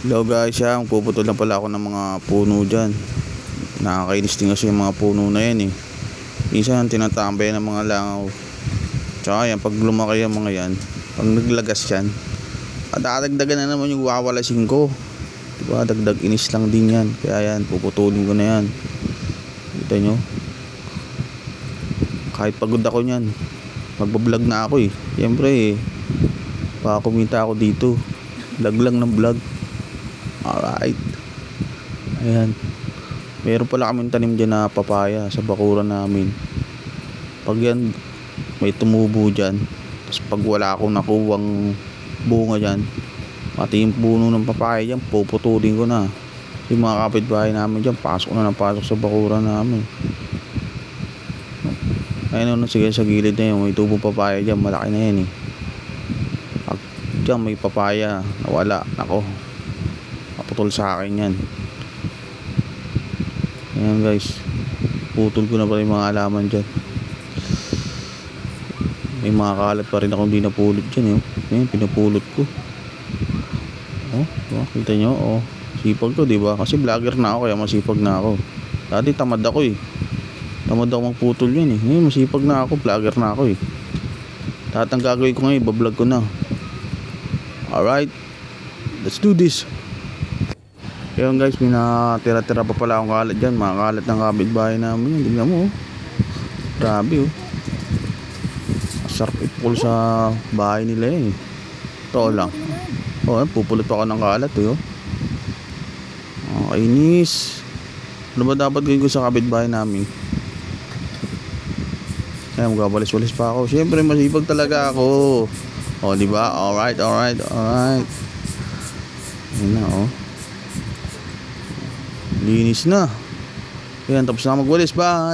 Hello guys, puputol na pala ako ng mga puno dyan. Nakakainis din kasi yung mga puno na yan eh. Minsan tinatambay ng mga langaw. Tsaka yan, pag lumaki yung mga yan, pag naglagas yan, dadagdagan na naman yung wawalasin ko. Diba, dagdag inis lang din yan. Kaya yan, puputulin ko na yan. Kita nyo, kahit pagod ako nyan, magbablog na ako eh. Siyempre eh, kumita ako dito. Vlog lang ng vlog. Alright. Ayan. Meron pala kaming tanim dyan na papaya sa bakuran namin. Pag yan may tumubo dyan, tapos pag wala akong nakuwang bunga dyan, pati yung puno ng papaya dyan, puputulin ko na. Yung mga kapitbahay namin dyan, pasok na ng pasok sa bakuran namin. Ayun na, sige, sa gilid na yun, may tubong papaya dyan, malaki na yan eh. Pag dyan may papaya nawala, nako, kaputol sa akin yan. Ayan guys, putol ko na pala yung mga alaman dyan. May mga kalat pa rin akong di napulot dyan eh. Ayan, pinapulot ko. Oh, kita nyo, oh, sipag ko diba, kasi vlogger na ako, kaya masipag na ako. Dati tamad ako eh, tamad ako magputol yan eh. Ngayon masipag na ako, vlogger na ako eh. Lahat ang gagawin ko ngayon, bablog ko na. Alright, let's do this. Ayun guys, may natira-tira pa pala akong kalat dyan. Mga kalat ng kapitbahay namin yan. Tingnan mo oh, grabe oh. Sarap ipul sa bahay nila yan eh. Ito lang. Oh, pupulot pa ako ng kalat eh oh. Kainis. Ano ba dapat gawin ko sa kapitbahay namin? Ayan, magwawalis-walis pa ako. Siyempre masipag talaga ako. Oh, diba? Alright. Ayan na oh. Linis na. Ayan, tapos na magwalis. Bye.